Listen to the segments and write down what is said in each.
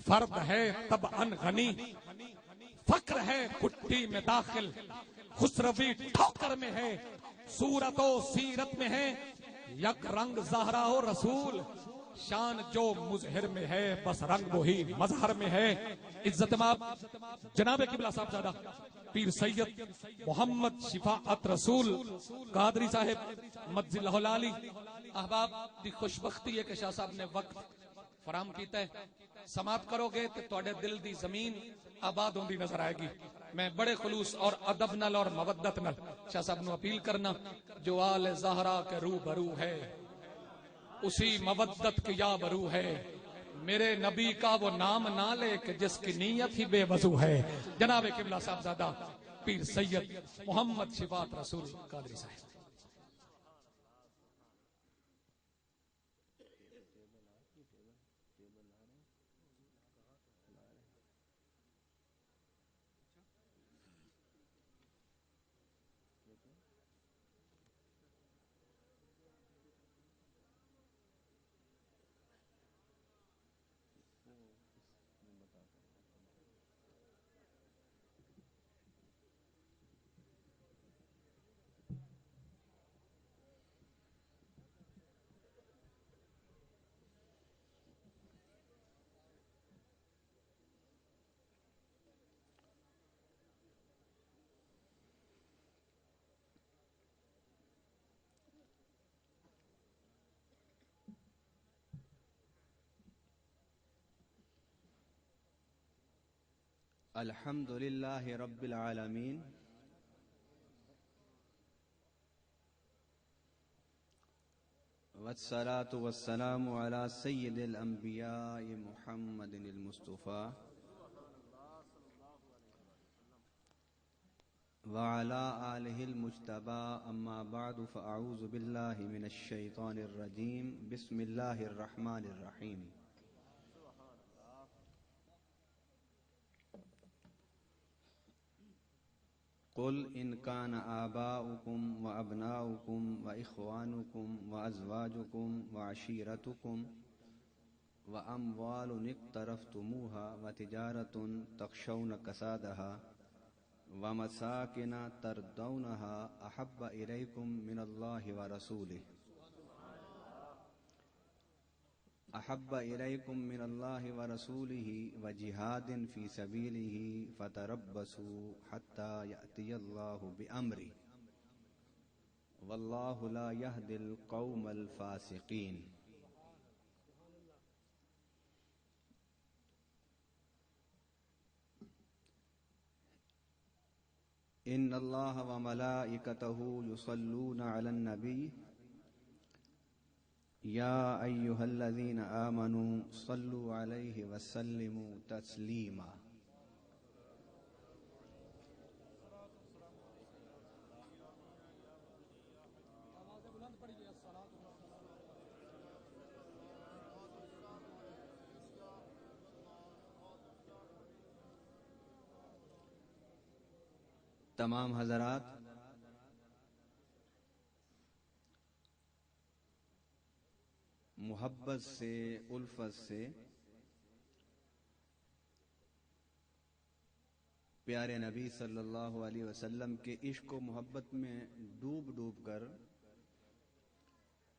فرد ہے تب ان غنی، فقر ہے کٹی میں داخل، خسروی ٹھوکر میں ہے، صورت و سیرت میں ہے یک رنگ زہرا و رسول، شان جو مظہر میں ہے بس رنگ وہی مظہر میں ہے۔ عزت مآب جناب قبلہ صاحب زادہ پیر سید محمد شفاعت رسول قادری صاحب مجزی اللہ العالی احباب دی خوشبختی ہے کہ شاہ صاحب نے وقت فراہم کیتا ہے، سماعت کرو گے تو تواڈے دل دی زمین آباد ہوندی نظر آئے گی۔ میں بڑے خلوص اور ادب نال اور مودت نال شاہ صاحب نو اپیل کرنا، جو آل زہرا کے روبرو ہے اسی مودت کی یا برو ہے، میرے نبی کا وہ نام نہ لے کہ جس کی نیت ہی بے وضو ہے۔ جناب قبلہ صاحب زادہ پیر سید محمد شفاعت رسول قادری صاحب۔ الحمد للہ رب العالمین والصلاة والسلام على سید الانبیاء محمد المصطفى وعلى آلہ المجتبى اما بعد فاعوذ باللہ من الشیطان الرجیم بسم اللہ الرحمن الرحیم قل ان كان آباؤكم وأبناؤكم وإخوانكم وأزواجكم وعشيرتكم وأموال اقترفتموها وتجارة تخشون كسادها ومساكن ترضونها أحب إليكم من الله ورسوله وجهاد في سبيله فتربصوا حتى يأتي الله بأمره والله لا يهدي القوم الفاسقين۔ إن الله وملائكته يصلون على النبي يا أيها الذين آمنوا صلوا عليه وسلموا تسليما۔ تمام حضرات محبت سے، الفت سے پیارے نبی صلی اللہ علیہ وسلم کے عشق و محبت میں ڈوب ڈوب کر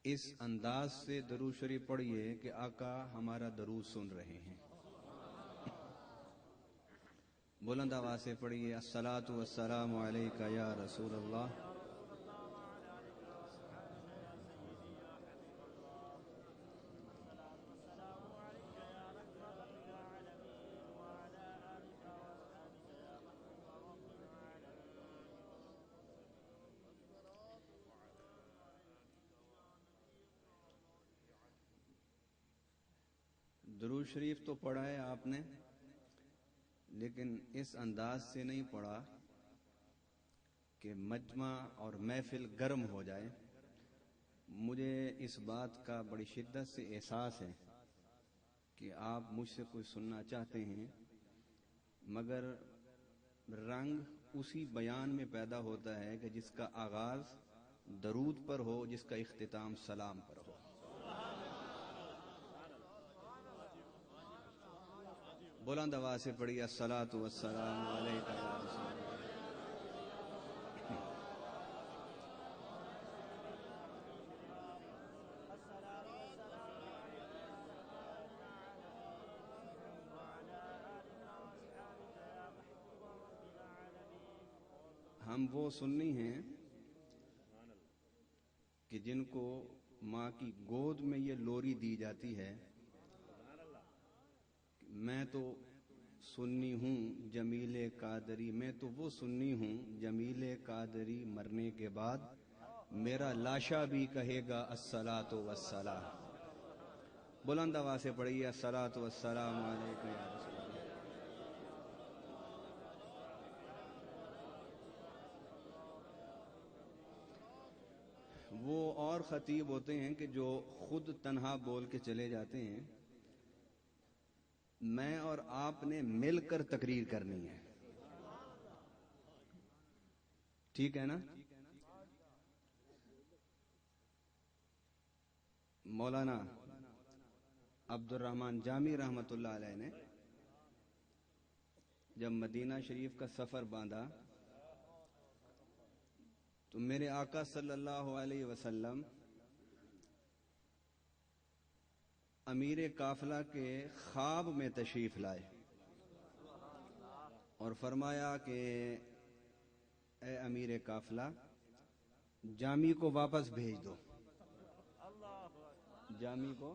اس انداز سے درود شریف پڑھیے کہ آقا ہمارا درود سن رہے ہیں۔ بلند آواز سے پڑھیے، الصلاۃ والسلام علیک یا رسول اللہ۔ درود شریف تو پڑھا ہے آپ نے، لیکن اس انداز سے نہیں پڑھا کہ مجمع اور محفل گرم ہو جائے۔ مجھے اس بات کا بڑی شدت سے احساس ہے کہ آپ مجھ سے کچھ سننا چاہتے ہیں، مگر رنگ اسی بیان میں پیدا ہوتا ہے کہ جس کا آغاز درود پر ہو، جس کا اختتام سلام پر ہو۔ بلند آواز سے پڑھیے الصلاۃ والسلام علیک یا رسول اللہ۔ ہم وہ سنی ہیں کہ جن کو ماں کی گود میں یہ لوری دی جاتی ہے، میں تو سنی ہوں جمیل قادری، میں تو وہ سنی ہوں جمیل قادری مرنے کے بعد میرا لاشا بھی کہے گا الصلاۃ والسلام۔ بلند آواز سے پڑھیے الصلاۃ والسلام علیک یا رسول اللہ۔ وہ اور خطیب ہوتے ہیں کہ جو خود تنہا بول کے چلے جاتے ہیں، میں اور آپ نے مل کر تقریر کرنی ہے، ٹھیک ہے نا؟ مولانا عبد الرحمن جامی رحمت اللہ علیہ نے جب مدینہ شریف کا سفر باندھا تو میرے آقا صلی اللہ علیہ وسلم امیر قافلہ کے خواب میں تشریف لائے اور فرمایا کہ اے امیر قافلہ، جامی کو واپس بھیج دو، جامی کو۔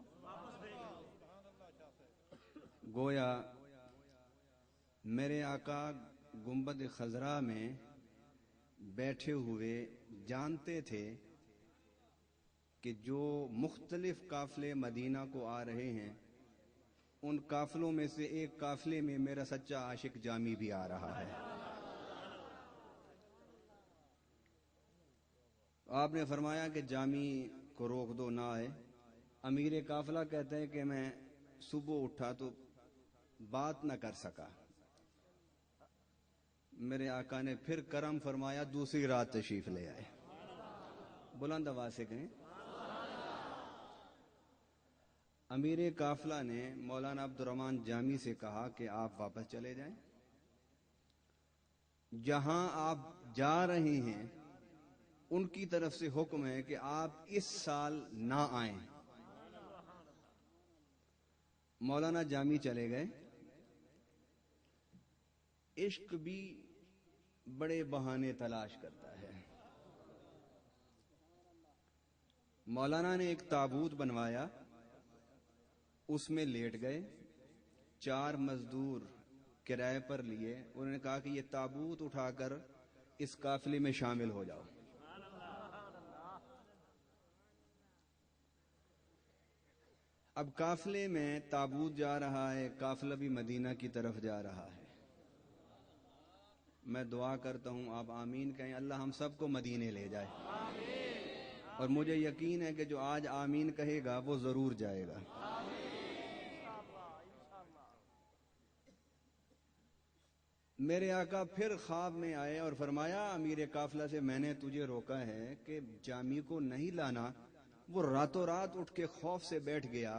گویا میرے آقا گنبد خضرا میں بیٹھے ہوئے جانتے تھے کہ جو مختلف قافلے مدینہ کو آ رہے ہیں، ان قافلوں میں سے ایک قافلے میں میرا سچا عاشق جامی بھی آ رہا ہے۔ آپ نے فرمایا کہ جامی کو روک دو، نہ آئے۔ امیر قافلہ کہتے ہیں کہ میں صبح اٹھا تو بات نہ کر سکا، میرے آقا نے پھر کرم فرمایا، دوسری رات تشریف لے آئے۔ بلند آواز سے کہیں۔ امیر قافلہ نے مولانا عبد الرحمن جامی سے کہا کہ آپ واپس چلے جائیں، جہاں آپ جا رہے ہیں ان کی طرف سے حکم ہے کہ آپ اس سال نہ آئیں۔ مولانا جامی چلے گئے۔ عشق بھی بڑے بہانے تلاش کرتا ہے۔ مولانا نے ایک تابوت بنوایا، اس میں لیٹ گئے، 4 مزدور کرائے پر لیے، انہوں نے کہا کہ یہ تابوت اٹھا کر اس قافلے میں شامل ہو جاؤ۔ اب قافلے میں تابوت جا رہا ہے، قافلہ بھی مدینہ کی طرف جا رہا ہے۔ میں دعا کرتا ہوں آپ آمین کہیں، اللہ ہم سب کو مدینے لے جائے، اور مجھے یقین ہے کہ جو آج آمین کہے گا وہ ضرور جائے گا۔ میرے آقا پھر خواب میں آئے اور فرمایا امیر قافلہ سے، میں نے تجھے روکا ہے کہ جامی کو نہیں لانا، وہ راتوں رات اٹھ کے خوف سے بیٹھ گیا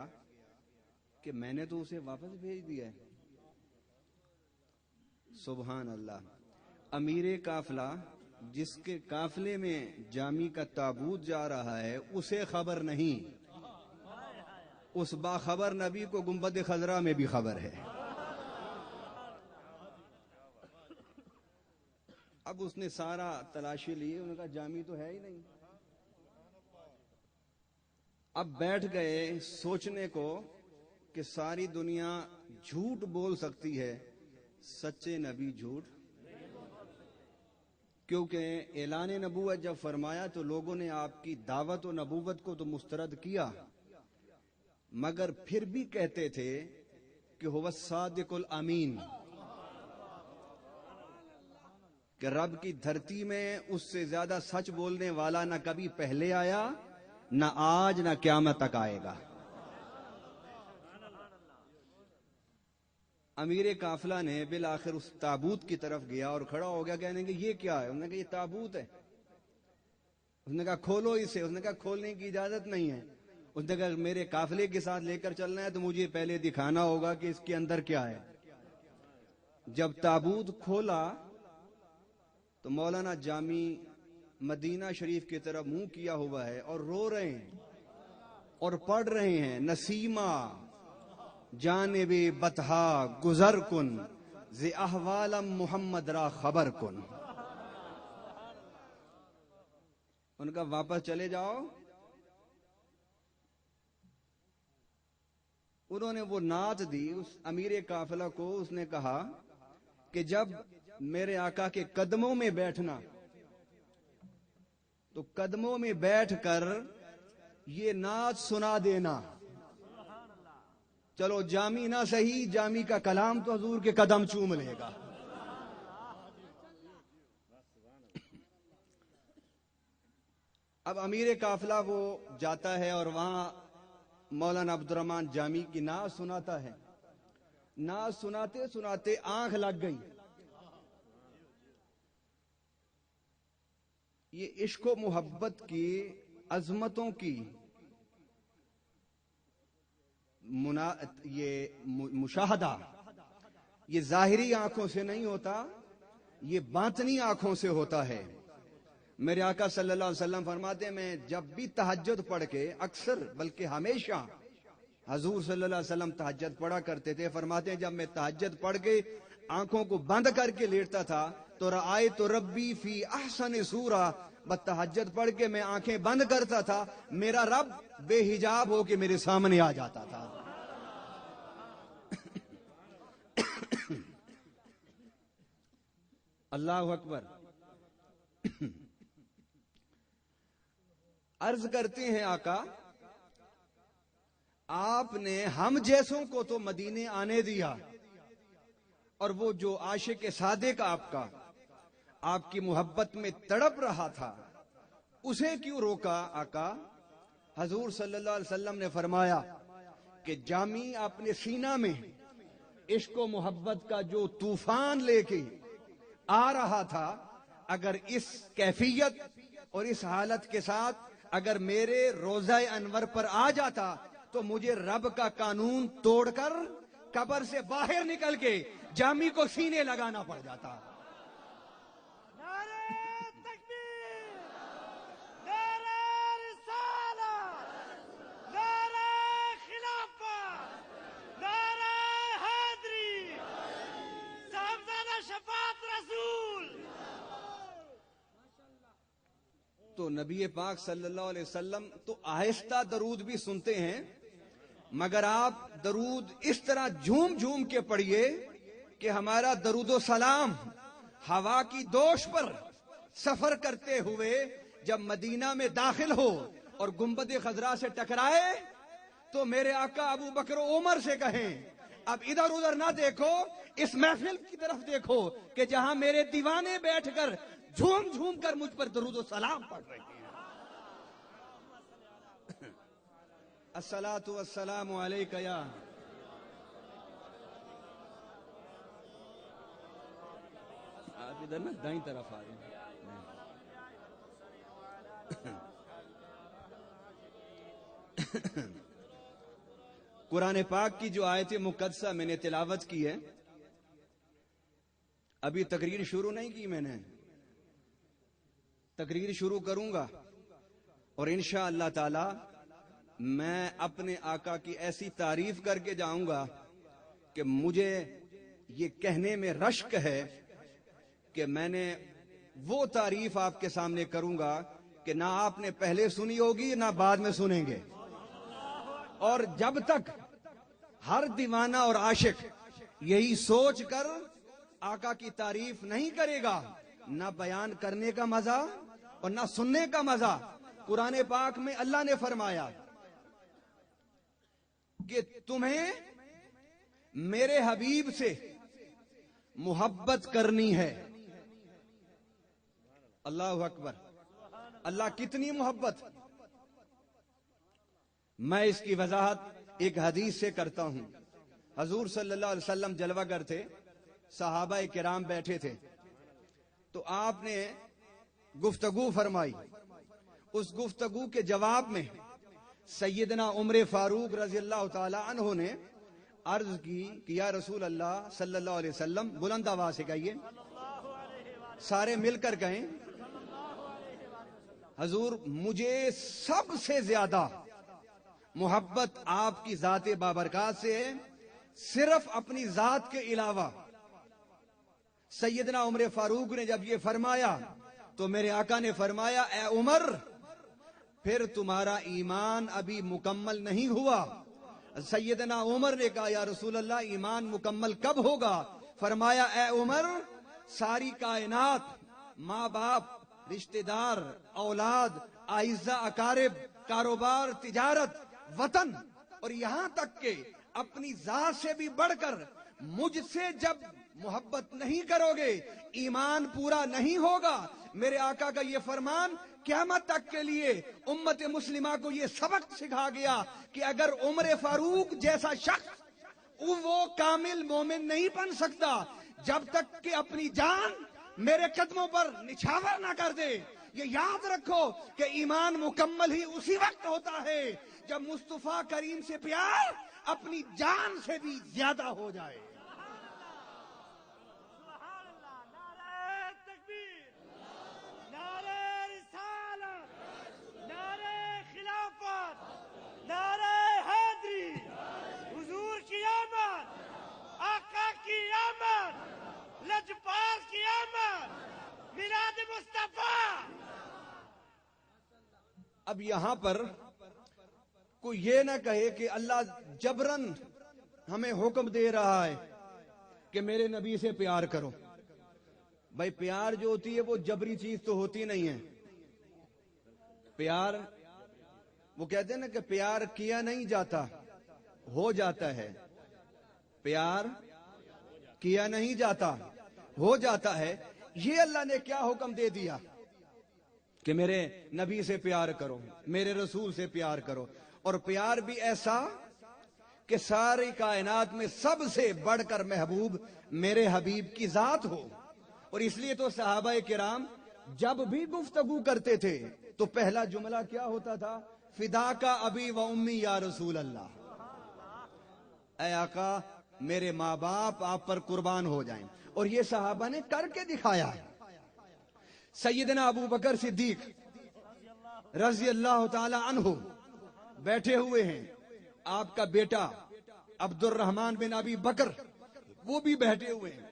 کہ میں نے تو اسے واپس بھیج دیا ہے۔ سبحان اللہ۔ امیر قافلہ جس کے قافلے میں جامی کا تابوت جا رہا ہے اسے خبر نہیں، اس باخبر نبی کو گنبد خضرا میں بھی خبر ہے۔ اب اس نے سارا تلاشی لی، انہوں نے کہا جامی تو ہے ہی نہیں۔ اب بیٹھ گئے سوچنے کو کہ ساری دنیا جھوٹ بول سکتی ہے، سچے نبی جھوٹ، کیونکہ اعلان نبوت جب فرمایا تو لوگوں نے آپ کی دعوت و نبوت کو تو مسترد کیا، مگر پھر بھی کہتے تھے کہ هو الصادق الامین، کہ رب کی دھرتی میں اس سے زیادہ سچ بولنے والا نہ کبھی پہلے آیا، نہ آج، نہ قیامت تک آئے گا۔ امیر قافلہ نے بالآخر اس تابوت کی طرف گیا اور کھڑا ہو گیا، کہنے کہ یہ کیا ہے؟ انہوں نے کہا یہ تابوت ہے۔ اس نے کہا کھولو اسے۔ اس نے کہا کھولنے کی اجازت نہیں ہے۔ اس نے کہا میرے قافلے کے ساتھ لے کر چلنا ہے تو مجھے پہلے دکھانا ہوگا کہ اس کے اندر کیا ہے۔ جب تابوت کھولا تو مولانا جامی مدینہ شریف کی طرف منہ کیا ہوا ہے اور رو رہے ہیں اور پڑھ رہے ہیں نسیمہ جانب بطحا گزر کن ز احوالم محمد را خبر کن. ان کا واپس چلے جاؤ. انہوں نے وہ نعت دی اس امیر قافلہ کو. اس نے کہا کہ جب میرے آقا کے قدموں میں بیٹھنا تو قدموں میں بیٹھ کر یہ نعت سنا دینا. چلو جامی نہ صحیح، جامی کا کلام تو حضور کے قدم چوم لے گا. اب امیر قافلہ وہ جاتا ہے اور وہاں مولانا عبد الرحمن جامی کی نعت سناتا ہے. نعت سناتے سناتے آنکھ لگ گئی. یہ عشق و محبت کی عظمتوں کی یہ مشاہدہ یہ ظاہری آنکھوں سے نہیں ہوتا، یہ باطنی آنکھوں سے ہوتا ہے. میرے آقا صلی اللہ علیہ وسلم فرماتے ہیں میں جب بھی تہجد پڑھ کے اکثر بلکہ ہمیشہ حضور صلی اللہ علیہ وسلم تہجد پڑھا کرتے تھے. فرماتے ہیں جب میں تہجد پڑھ کے آنکھوں کو بند کر کے لیٹتا تھا تو رأیت ربی فی احسن صورہ. بس تہجد پڑھ کے میں آنکھیں بند کرتا تھا، میرا رب بے حجاب ہو کے میرے سامنے آ جاتا تھا. اللہ اکبر. عرض کرتے ہیں آقا آپ نے ہم جیسوں کو تو مدینے آنے دیا، اور وہ جو عاشق صادق آپ کا آپ کی محبت میں تڑپ رہا تھا اسے کیوں روکا آقا؟ حضور صلی اللہ علیہ وسلم نے فرمایا کہ جامی اپنے سینہ میں عشق و محبت کا جو طوفان لے کے آ رہا تھا، اگر اس کیفیت اور اس حالت کے ساتھ اگر میرے روضہ انور پر آ جاتا تو مجھے رب کا قانون توڑ کر قبر سے باہر نکل کے جامی کو سینے لگانا پڑ جاتا. تو نبی پاک صلی اللہ علیہ وسلم تو آہستہ درود بھی سنتے ہیں، مگر آپ درود اس طرح جھوم جھوم کے پڑھیے کہ ہمارا درود و سلام ہوا کی دوش پر سفر کرتے ہوئے جب مدینہ میں داخل ہو اور گنبد خضرا سے ٹکرائے تو میرے آقا ابو بکر و عمر سے کہیں اب ادھر ادھر نہ دیکھو، اس محفل کی طرف دیکھو کہ جہاں میرے دیوانے بیٹھ کر جھوم جھوم کر مجھ پر درود و سلام پڑھ رہے ہیں. الصلاۃ والسلام علیک یا آپ ادھر نا دائیں طرف آ رہے ہیں. قرآن پاک کی جو آیت مقدسہ میں نے تلاوت کی ہے، ابھی تقریر شروع نہیں کی میں نے، تقریر شروع کروں گا اور انشاءاللہ تعالی میں اپنے آقا کی ایسی تعریف کر کے جاؤں گا کہ مجھے یہ کہنے میں رشک ہے کہ میں نے وہ تعریف آپ کے سامنے کروں گا کہ نہ آپ نے پہلے سنی ہوگی نہ بعد میں سنیں گے. اور جب تک ہر دیوانہ اور عاشق یہی سوچ کر آقا کی تعریف نہیں کرے گا، نہ بیان کرنے کا مزہ اور نہ سننے کا مزہ. قرآن پاک میں اللہ نے فرمایا کہ تمہیں میرے حبیب سے محبت کرنی ہے. اللہ اکبر. اللہ کتنی محبت. میں اس کی وضاحت ایک حدیث سے کرتا ہوں. حضور صلی اللہ علیہ وسلم جلوہ گر تھے، صحابہ کرام بیٹھے تھے، تو آپ نے گفتگو فرمائی. اس گفتگو کے جواب میں سیدنا عمر فاروق رضی اللہ تعالی عنہ نے عرض کی کہ یا رسول اللہ صلی اللہ علیہ وسلم، بلند آواز سے کہیے، سارے مل کر کہیں، حضور مجھے سب سے زیادہ محبت آپ کی ذات بابرکات سے ہے، صرف اپنی ذات کے علاوہ۔ سیدنا عمر فاروق نے جب یہ فرمایا تو میرے آقا نے فرمایا اے عمر، پھر تمہارا ایمان ابھی مکمل نہیں ہوا۔ سیدنا عمر نے کہا یا رسول اللہ ایمان مکمل کب ہوگا؟ فرمایا اے عمر، ساری کائنات، ماں باپ، رشتہ دار، اولاد، اعزاء اقارب، کاروبار، تجارت، وطن، اور یہاں تک کہ اپنی ذات سے بھی بڑھ کر مجھ سے جب محبت نہیں کرو گے، ایمان پورا نہیں ہوگا۔ میرے آقا کا یہ فرمان قیامت تک کے لیے امت مسلمہ کو یہ سبق سکھا گیا کہ اگر عمر فاروق جیسا شخص وہ کامل مومن نہیں بن سکتا جب تک کہ اپنی جان میرے قدموں پر نچھاور نہ کر دے۔ یہ یاد رکھو کہ ایمان مکمل ہی اسی وقت ہوتا ہے جب مصطفیٰ کریم سے پیار اپنی جان سے بھی زیادہ ہو جائے۔ اب یہاں پر کوئی یہ نہ کہے کہ اللہ جبرن ہمیں حکم دے رہا ہے کہ میرے نبی سے پیار کرو۔ بھائی پیار جو ہوتی ہے وہ جبری چیز تو ہوتی نہیں ہے۔ پیار وہ کہتے ہیں نا کہ پیار کیا نہیں جاتا، ہو جاتا ہے۔ پیار کیا نہیں جاتا، ہو جاتا ہے۔ یہ اللہ نے کیا حکم دے دیا کہ میرے نبی سے پیار کرو، میرے رسول سے پیار کرو، اور پیار بھی ایسا کہ ساری کائنات میں سب سے بڑھ کر محبوب میرے حبیب کی ذات ہو۔ اور اس لیے تو صحابہ کرام جب بھی گفتگو کرتے تھے تو پہلا جملہ کیا ہوتا تھا؟ فدا کا ابی و امی یا رسول اللہ، اے آقا میرے ماں باپ آپ پر قربان ہو جائیں۔ اور یہ صحابہ نے کر کے دکھایا ہے۔ سیدنا ابو بکر صدیق رضی اللہ تعالی عنہ بیٹھے ہوئے ہیں، آپ کا بیٹا عبد الرحمن بن ابی بکر وہ بھی بیٹھے ہوئے ہیں،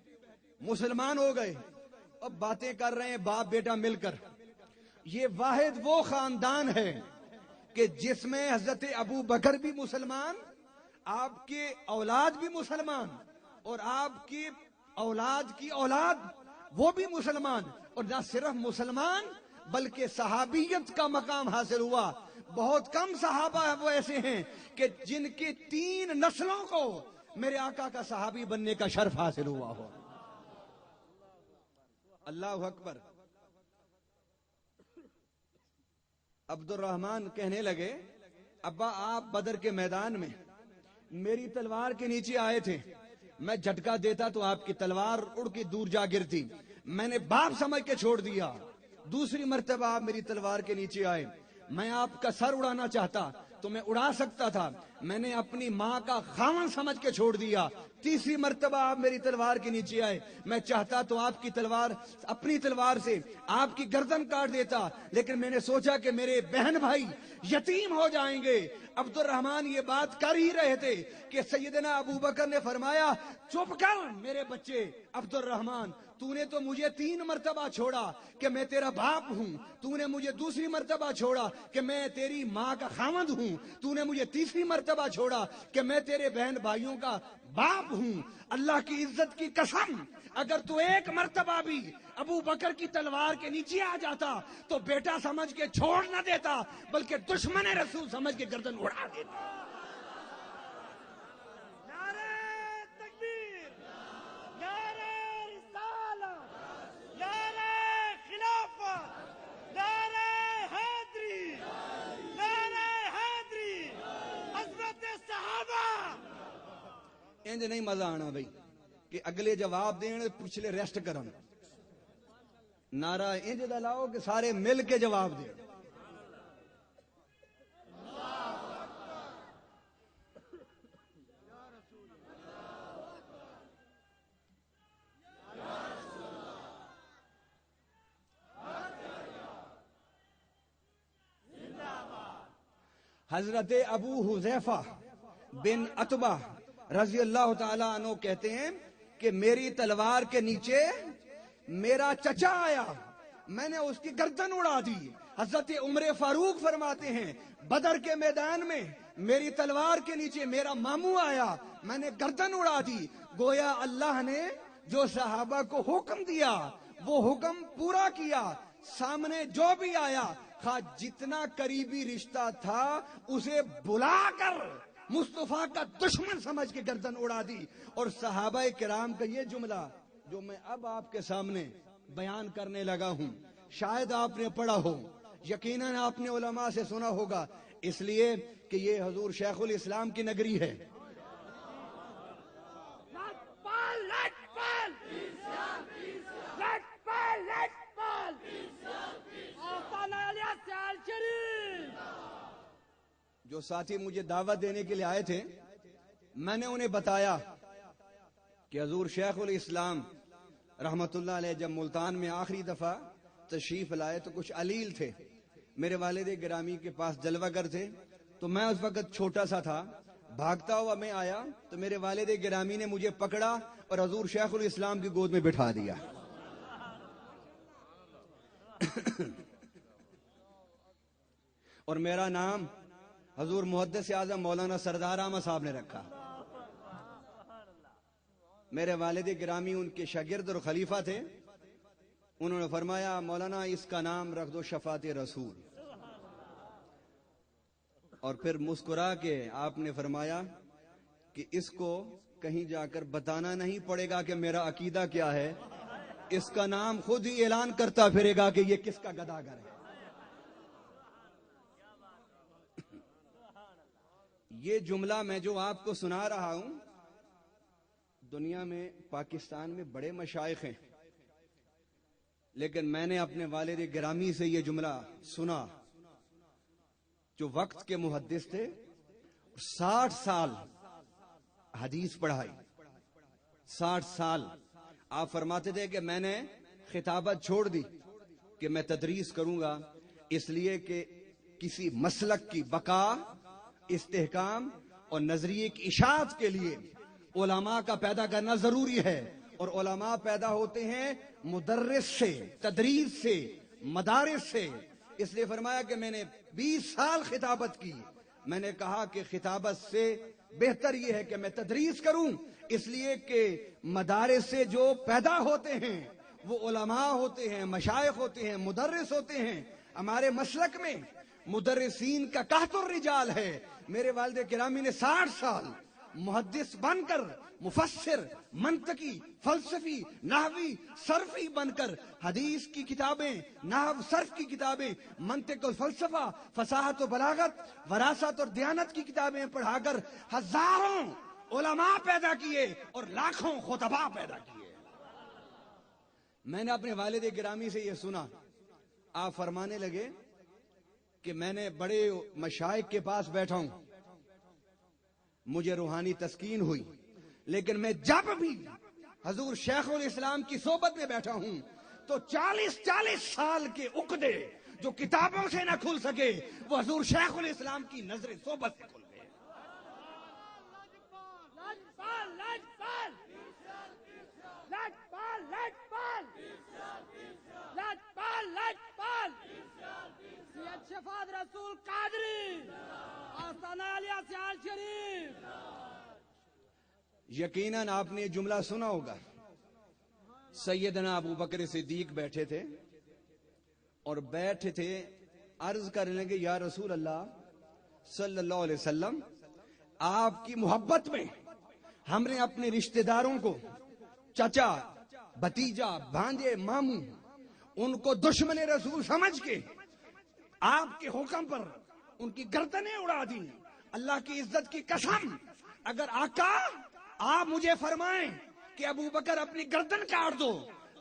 مسلمان ہو گئے، اب باتیں کر رہے ہیں باپ بیٹا مل کر۔ یہ واحد وہ خاندان ہے کہ جس میں حضرت ابو بکر بھی مسلمان، آپ کے اولاد بھی مسلمان، اور آپ کی اولاد کی اولاد وہ بھی مسلمان، اور نہ صرف مسلمان بلکہ صحابیت کا مقام حاصل ہوا۔ بہت کم صحابہ وہ ایسے ہیں کہ جن کی 3 نسلوں کو میرے آقا کا صحابی بننے کا شرف حاصل ہوا ہو۔ اللہ اکبر۔ عبد الرحمن کہنے لگے ابا آپ بدر کے میدان میں میری تلوار کے نیچے آئے تھے، میں جھٹکا دیتا تو آپ کی تلوار اڑ کے دور جا گرتی، میں نے باپ سمجھ کے چھوڑ دیا۔ دوسری مرتبہ آپ میری تلوار کے نیچے آئے، میں آپ کا سر اڑانا چاہتا تو میں اڑا سکتا تھا، میں نے اپنی ماں کا خاون سمجھ کے چھوڑ دیا۔ تیسری مرتبہ آپ میری تلوار کے نیچے آئے، میں چاہتا تو آپ کی تلوار اپنی تلوار سے آپ کی گردن کاٹ دیتا، لیکن میں نے سوچا کہ میرے بہن بھائی یتیم ہو جائیں گے۔ عبد الرحمن یہ بات کر ہی رہے تھے کہ سیدنا ابو بکر نے فرمایا چپ کر میرے بچے عبد الرحمن، تو نے تو مجھے 3 مرتبہ چھوڑا کہ میں تیرا باپ ہوں، تو نے مجھے دوسری مرتبہ چھوڑا کہ میں تیری ماں کا خاوند ہوں، تو نے مجھے تیسری مرتبہ چھوڑا کہ میں تیرے بہن بھائیوں کا باپ ہوں۔ اللہ کی عزت کی قسم اگر تو 1 مرتبہ بھی ابو بکر کی تلوار کے نیچے آ جاتا تو بیٹا سمجھ کے چھوڑ نہ دیتا بلکہ دشمن رسول سمجھ کے گردن اڑا دیتا۔ انج نہیں مزہ آنا بھائی کہ اگلے جواب دین پچھلے ریسٹ کرن، نعرہ انج دا لاؤ کہ سارے مل کے جواب دیں۔ حضرت ابو حذیفہ بن عتبہ رضی اللہ تعالیٰ عنہ کہتے ہیں کہ میری تلوار کے نیچے میرا چچا آیا، میں نے اس کی گردن اڑا دی۔ حضرت عمر فاروق فرماتے ہیں بدر کے میدان میں میری تلوار کے نیچے میرا ماموں آیا، میں نے گردن اڑا دی۔ گویا اللہ نے جو صحابہ کو حکم دیا وہ حکم پورا کیا، سامنے جو بھی آیا خواہ جتنا قریبی رشتہ تھا اسے بلا کر مصطفیٰ کا دشمن سمجھ کے گردن اڑا دی۔ اور صحابہ کرام کا یہ جملہ جو میں اب آپ کے سامنے بیان کرنے لگا ہوں شاید آپ نے پڑھا ہو، یقیناً آپ نے علماء سے سنا ہوگا، اس لیے کہ یہ حضور شیخ الاسلام کی نگری ہے۔ جو ساتھی مجھے دعوت دینے کے لیے آئے تھے میں نے انہیں بتایا کہ حضور شیخ الاسلام رحمت اللہ علیہ جب ملتان میں آخری دفعہ تشریف لائے تو کچھ علیل تھے، میرے والد گرامی کے پاس جلوہ گر تھے، تو میں اس وقت چھوٹا سا تھا، بھاگتا ہوا میں آیا تو میرے والد گرامی نے مجھے پکڑا اور حضور شیخ الاسلام کی گود میں بٹھا دیا۔ اور میرا نام حضور محدث اعظم مولانا سردار احمد صاحب نے رکھا۔ میرے والد گرامی ان کے شاگرد اور خلیفہ تھے، انہوں نے فرمایا مولانا اس کا نام رکھ دو شفاعت رسول، اور پھر مسکرا کے آپ نے فرمایا کہ اس کو کہیں جا کر بتانا نہیں پڑے گا کہ میرا عقیدہ کیا ہے، اس کا نام خود ہی اعلان کرتا پھرے گا کہ یہ کس کا گداگر ہے۔ یہ جملہ میں جو آپ کو سنا رہا ہوں، دنیا میں پاکستان میں بڑے مشائخ ہیں، لیکن میں نے اپنے والد گرامی سے یہ جملہ سنا جو وقت کے محدث تھے، 60 سال حدیث پڑھائی، 60 سال آپ فرماتے تھے کہ میں نے خطابت چھوڑ دی کہ میں تدریس کروں گا، اس لیے کہ کسی مسلک کی بقا، استحکام اور نظریے کی اشاعت کے لیے علماء کا پیدا کرنا ضروری ہے، اور علماء پیدا ہوتے ہیں مدرس سے، تدریس سے، مدارس سے۔ اس لیے فرمایا کہ میں نے 20 سال خطابت کی، میں نے کہا کہ خطابت سے بہتر یہ ہے کہ میں تدریس کروں، اس لیے کہ مدارس سے جو پیدا ہوتے ہیں وہ علماء ہوتے ہیں، مشائخ ہوتے ہیں، مدرس ہوتے ہیں۔ ہمارے مسلک میں مدرسین کا قحط الرجال ہے۔ میرے والد گرامی نے 60 سال محدث بن کر، مفسر، منطقی، فلسفی، نحوی، صرفی بن کر حدیث کی کتابیں، نحو صرف کی کتابیں، منطق و فلسفہ، فصاحت و بلاغت، وراثت اور دیانت کی کتابیں پڑھا کر ہزاروں علماء پیدا کیے اور لاکھوں خطباء پیدا کیے۔ میں نے اپنے والد گرامی سے یہ سنا، آپ فرمانے لگے کہ میں نے بڑے مشائخ کے پاس بیٹھا ہوں، مجھے روحانی تسکین ہوئی، لیکن میں جب بھی حضور شیخ الاسلام کی صحبت میں بیٹھا ہوں تو 40 سال کے عقدے جو کتابوں سے نہ کھل سکے وہ حضور شیخ الاسلام کی نظر صحبت سے کھل گئے۔ شفاعت رسول قادری آستانہ علیہ سیال شریف۔ یقیناً آپ نے یہ جملہ سنا ہوگا، سیدنا ابو بکر صدیق بیٹھے تھے اور بیٹھے تھے، عرض کرنے لگے یا رسول اللہ صلی اللہ علیہ وسلم، آپ کی محبت میں ہم نے اپنے رشتہ داروں کو، چچا، بھتیجا، بھانجے، ماموں، ان کو دشمن رسول سمجھ کے آپ کے حکم پر ان کی گردنیں اڑا دی۔ اللہ کی عزت کی قسم، اگر آقا آپ مجھے فرمائیں کہ ابو بکر اپنی گردن کاٹ دو،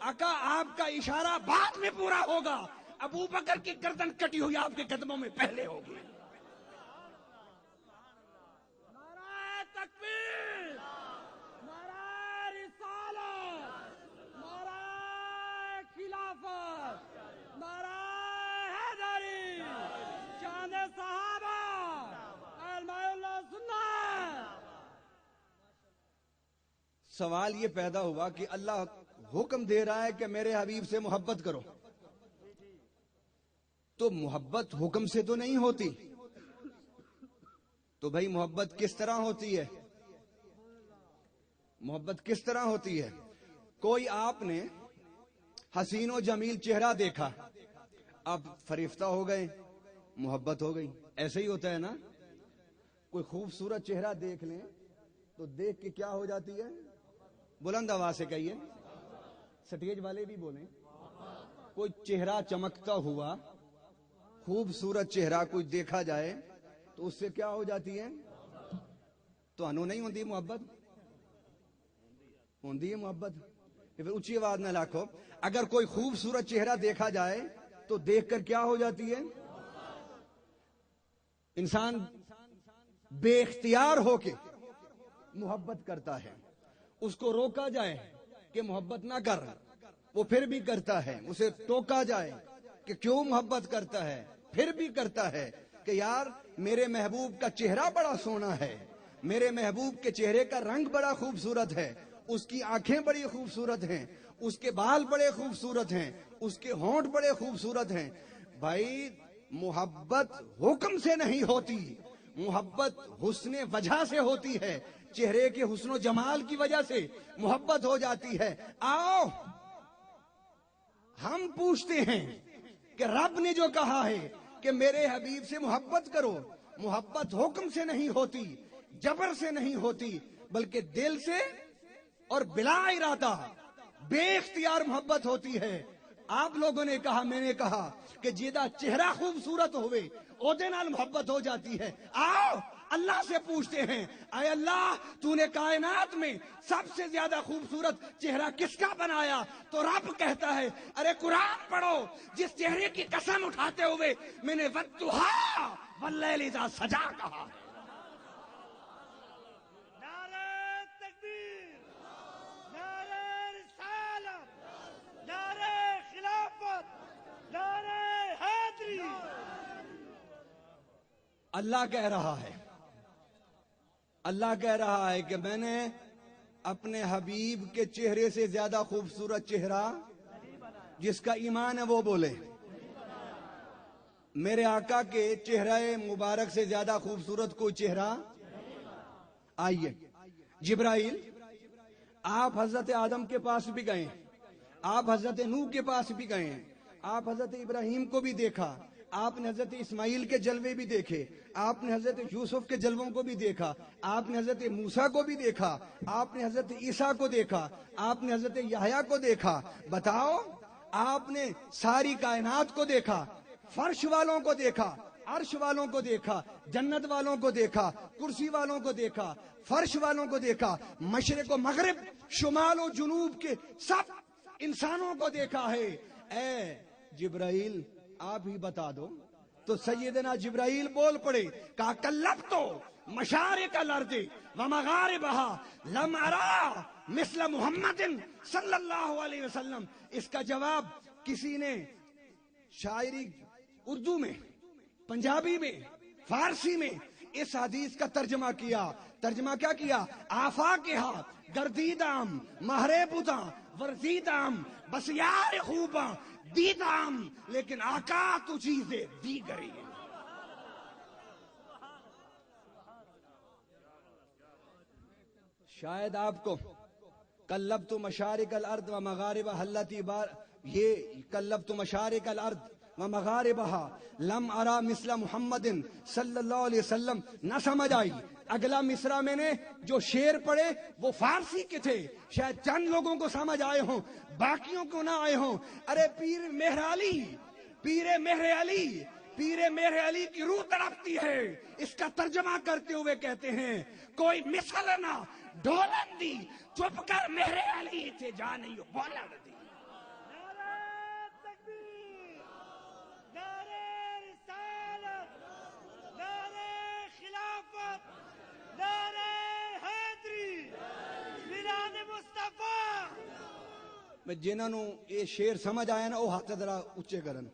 آقا آپ کا اشارہ بعد میں پورا ہوگا، ابو بکر کی گردن کٹی ہوئی آپ کے قدموں میں پہلے ہوگی۔ نعرہ تکبیر، نعرہ رسالت، نعرہ خلافت، نعرہ حیدری، شان صحابہ، سوال یہ پیدا ہوا کہ اللہ حکم دے رہا ہے کہ میرے حبیب سے محبت کرو، تو محبت حکم سے تو نہیں ہوتی، تو بھائی محبت کس طرح ہوتی ہے؟ محبت کس طرح ہوتی ہے؟ کوئی آپ نے حسین و جمیل چہرہ دیکھا، اب فریفتہ ہو گئے، محبت ہو گئی، ایسے ہی ہوتا ہے نا؟ کوئی خوبصورت چہرہ دیکھ لیں تو دیکھ کے کیا ہو جاتی ہے؟ بلند آواز سے کہیے، سٹیج والے بھی بولیں، کوئی چہرہ چمکتا ہوا خوبصورت چہرہ کوئی دیکھا جائے تو اس سے کیا ہو جاتی ہے؟ تو انو نہیں ہوتی محبت؟ ہوندی ہے محبت؟ پھر اونچی آواز نہ لاکھو، اگر کوئی خوبصورت چہرہ دیکھا جائے تو دیکھ کر کیا ہو جاتی ہے؟ انسان بے اختیار ہو کے محبت کرتا ہے، اس کو روکا جائے کہ محبت نہ کر، وہ پھر بھی کرتا ہے، اسے ٹوکا جائے کہ کیوں محبت کرتا ہے، پھر بھی کرتا ہے کہ یار میرے محبوب کا چہرہ بڑا سونا ہے، میرے محبوب کے چہرے کا رنگ بڑا خوبصورت ہے، اس کی آنکھیں بڑی خوبصورت ہیں، اس کے بال بڑے خوبصورت ہیں، اس کے ہونٹ بڑے خوبصورت ہیں۔ بھائی محبت حکم سے نہیں ہوتی، محبت حسن وجہ سے ہوتی ہے، چہرے کے حسن و جمال کی وجہ سے محبت ہو جاتی ہے۔ آؤ ہم پوچھتے ہیں کہ رب نے جو کہا ہے کہ میرے حبیب سے محبت کرو، محبت حکم سے نہیں ہوتی، جبر سے نہیں ہوتی، بلکہ دل سے اور بلا ارادہ بے اختیار محبت ہوتی ہے۔ آپ لوگوں نے کہا، میں نے کہا کہ جیدہ چہرہ خوبصورت ہوئے اودے نال محبت ہو جاتی ہے۔ آؤ اللہ سے پوچھتے ہیں، اے اللہ تو نے کائنات میں سب سے زیادہ خوبصورت چہرہ کس کا بنایا؟ تو رب کہتا ہے، ارے قرآن پڑھو، جس چہرے کی قسم اٹھاتے ہوئے میں نے والضحیٰ واللیل اذا سجا کہا ہے۔ نعرہ تکبیر، نعرہ رسالت، نعرہ خلافت، نعرہ حیدری۔ اللہ کہہ رہا ہے، اللہ کہہ رہا ہے کہ میں نے اپنے حبیب کے چہرے سے زیادہ خوبصورت چہرہ جس کا ایمان ہے وہ بولے، میرے آقا کے چہرہ مبارک سے زیادہ خوبصورت کوئی چہرہ۔ آئیے جبرائیل، آپ حضرت آدم کے پاس بھی گئے، آپ حضرت نوح کے پاس بھی گئے، آپ حضرت ابراہیم کو بھی دیکھا، آپ نے حضرت اسماعیل کے جلوے بھی دیکھے، آپ نے حضرت یوسف کے جلووں کو بھی دیکھا، آپ نے حضرت موسیٰ کو بھی دیکھا، آپ نے حضرت عیسیٰ کو دیکھا، آپ نے حضرت یحییٰ کو دیکھا۔ بتاؤ، آپ نے ساری کائنات کو دیکھا، فرش والوں کو دیکھا، عرش والوں کو دیکھا، جنت والوں کو دیکھا، کرسی والوں کو دیکھا، فرش والوں کو دیکھا، مشرق و مغرب، شمال و جنوب کے سب انسانوں کو دیکھا ہے۔ اے جبرائیل آپ ہی بتا دو۔ تو سیدنا جبرائیل بول پڑے، کہا کلبتو مشارق الارض ومغاربها لم ارا مثل محمد صلی اللہ علیہ وسلم۔ اس کا جواب کسی نے شاعری اردو میں، پنجابی میں، فارسی میں اس حدیث کا ترجمہ کیا۔ ترجمہ کیا کیا؟ آفاقہا گردیدام مہرے بوداں ورزیدام بس یار خوباں دیدام، لیکن آقا تو چیزیں دی گئی۔ شاید آپ کو کلبت مشارق الارض و مغاربها التي یہ کلبت مشارق الارض و مغاربها لم ارا مثل محمد صلی اللہ علیہ وسلم نہ سمجھ آئی۔ اگلا مصرع میں نے جو شعر پڑھے وہ فارسی کے تھے، شاید چند لوگوں کو سمجھ آئے ہوں، باقیوں کو نہ آئے ہوں۔ ارے پیر مہر علی، پیر مہر علی، پیر مہر علی کی روح تڑپتی ہے۔ اس کا ترجمہ کرتے ہوئے کہتے ہیں، کوئی مثل نہ ڈولن دی، چپ کر مہر علی تھے جا نہیں بولن دی۔ نعرہ تکبیر، نعرہ رسالت، نعرہ خلافت، نعرہ حیدری، میلاد مصطفیٰ۔ میں جنہوں نے یہ شعر سمجھ آیا نا وہ ہاتھ ذرا اچھے کرن،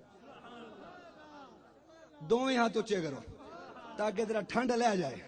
دوویں ہاتھ اچھے کرو تاکہ ذرا ٹھنڈ لے جائے۔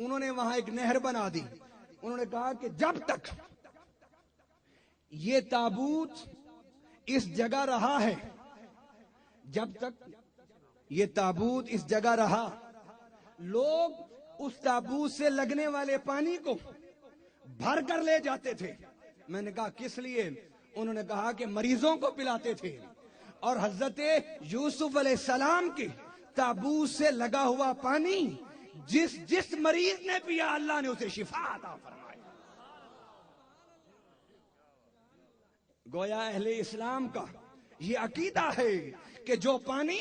انہوں نے وہاں ایک نہر بنا دی. انہوں نے کہا کہ جب تک یہ تابوت اس جگہ رہا ہے، جب تک یہ تابوت اس جگہ رہا، لوگ اس تابوت سے لگنے والے پانی کو بھر کر لے جاتے تھے. میں نے کہا کس لیے؟ انہوں نے کہا کہ مریضوں کو پلاتے تھے. اور حضرت یوسف علیہ السلام کے تابوت سے لگا ہوا پانی جس مریض نے پیا، اللہ نے اسے شفا عطا فرمائی. گویا اہل اسلام کا یہ عقیدہ ہے کہ جو پانی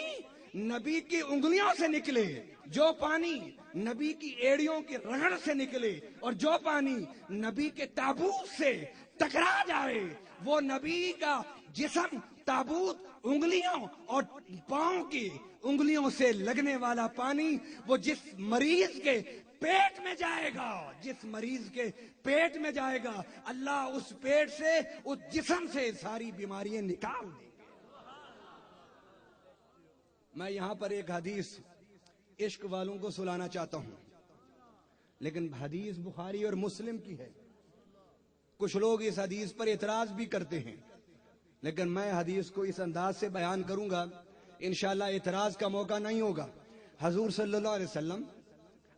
نبی کی انگلیوں سے نکلے، جو پانی نبی کی ایڑیوں کی رگڑ سے نکلے، اور جو پانی نبی کے تابوت سے ٹکرا جائے، وہ نبی کا جسم تابوت انگلیوں اور پاؤں کی انگلیوں سے لگنے والا پانی، وہ جس مریض کے پیٹ میں جائے گا، جس مریض کے پیٹ میں جائے گا، اللہ اس پیٹ سے، اس جسم سے ساری بیماریاں نکال دیں گے. میں یہاں پر ایک حدیث عشق والوں کو سنانا چاہتا ہوں، لیکن حدیث بخاری اور مسلم کی ہے. کچھ لوگ اس حدیث پر اعتراض بھی کرتے ہیں، لیکن میں حدیث کو اس انداز سے بیان کروں گا، انشاءاللہ اعتراض کا موقع نہیں ہوگا. حضور صلی اللہ علیہ وسلم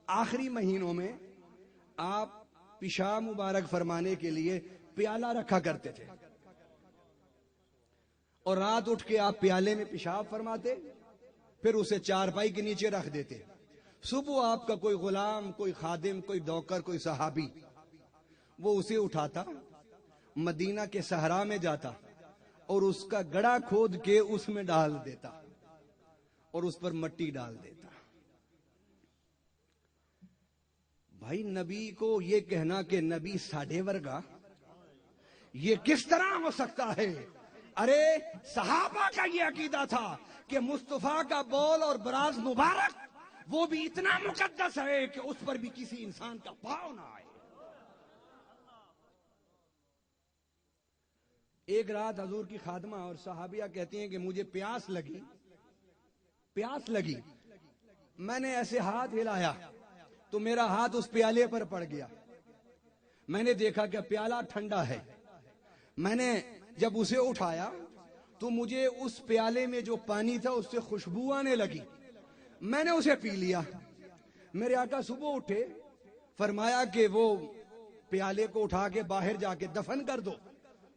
آخری مہینوں میں آپ پیشاب مبارک فرمانے کے لیے پیالہ رکھا کرتے تھے، اور رات اٹھ کے آپ پیالے میں پیشاب فرماتے، پھر اسے چارپائی کے نیچے رکھ دیتے. صبح آپ کا کوئی غلام، کوئی خادم، کوئی نوکر، کوئی صحابی، وہ اسے اٹھاتا، مدینہ کے صحرا میں جاتا اور اس کا گڑھا کھود کے اس میں ڈال دیتا اور اس پر مٹی ڈال دیتا. بھائی نبی کو یہ کہنا کہ نبی ساڈے ورگا، یہ کس طرح ہو سکتا ہے؟ ارے صحابہ کا یہ عقیدہ تھا کہ مصطفیٰ کا بول اور براز مبارک وہ بھی اتنا مقدس ہے کہ اس پر بھی کسی انسان کا پاؤں نہ آئے. ایک رات حضور کی خادمہ اور صحابیہ کہتی ہیں کہ مجھے پیاس لگی، میں نے ایسے ہاتھ ہلایا تو میرا ہاتھ اس پیالے پر پڑ گیا. میں نے دیکھا کہ پیالہ ٹھنڈا ہے. میں نے جب اسے اٹھایا تو مجھے اس پیالے میں جو پانی تھا اس سے خوشبو آنے لگی. میں نے اسے پی لیا. میرے آقا صبح اٹھے، فرمایا کہ وہ پیالے کو اٹھا کے باہر جا کے دفن کر دو.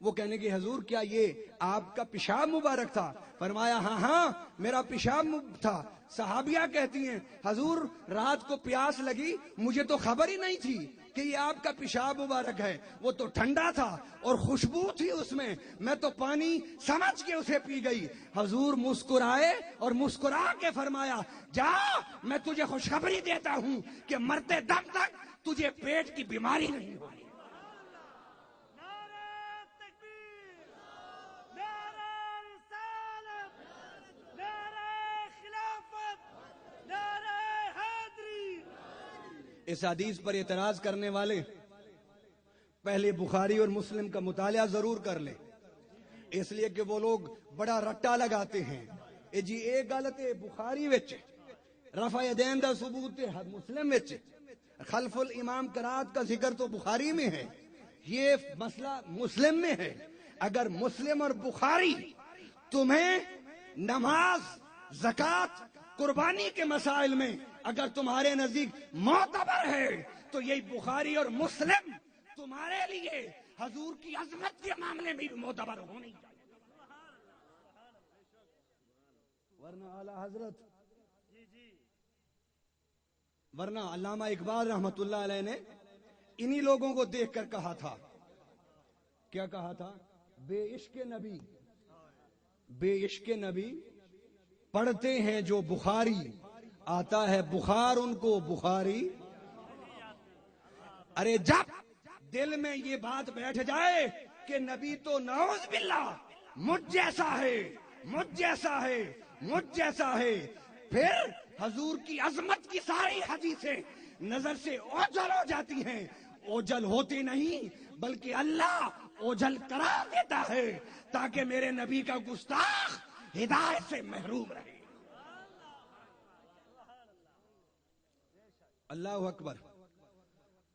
وہ کہنے کہ حضور کیا یہ آپ کا پیشاب مبارک تھا؟ فرمایا ہاں میرا پیشاب تھا. صحابیہ کہتی ہیں حضور رات کو پیاس لگی، مجھے تو خبر ہی نہیں تھی کہ یہ آپ کا پیشاب مبارک ہے. وہ تو ٹھنڈا تھا اور خوشبو تھی اس میں تو پانی سمجھ کے اسے پی گئی. حضور مسکرائے اور مسکرا کے فرمایا جا، میں تجھے خوشخبری دیتا ہوں کہ مرتے دم تک تجھے پیٹ کی بیماری نہیں ہوگی. اس حدیث پر اعتراض کرنے والے پہلے بخاری اور مسلم کا مطالعہ ضرور کر لیں، اس لیے کہ وہ لوگ بڑا رٹا لگاتے ہیں. جی ایک غلط ہے بخاری وچ رفع یدین دا ثبوت ہے، مسلم وچ خلف الامام قرات کا ذکر تو بخاری میں ہے، یہ مسئلہ مسلم میں ہے. اگر مسلم اور بخاری تمہیں نماز، زکوٰۃ، قربانی کے مسائل میں اگر تمہارے نزدیک معتبر ہے تو یہی بخاری اور مسلم تمہارے لیے حضور کی عظمت کے معاملے میں بھی معتبر ہونی چاہیے. ورنہ علامہ اقبال رحمت اللہ علیہ نے انہی لوگوں کو دیکھ کر کہا تھا، کیا کہا تھا؟ بے عشق نبی پڑھتے ہیں جو بخاری، آتا ہے بخار ان کو بخاری. ارے جب دل میں یہ بات بیٹھ جائے کہ نبی تو نعوذ باللہ مجھ جیسا ہے، پھر حضور کی عظمت کی ساری حدیثیں نظر سے اوجھل ہو جاتی ہیں. اوجھل ہوتی نہیں بلکہ اللہ اوجھل قرار دیتا ہے تاکہ میرے نبی کا گستاخ ہدایت سے محروم رہے. اللہ اکبر.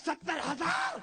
70,000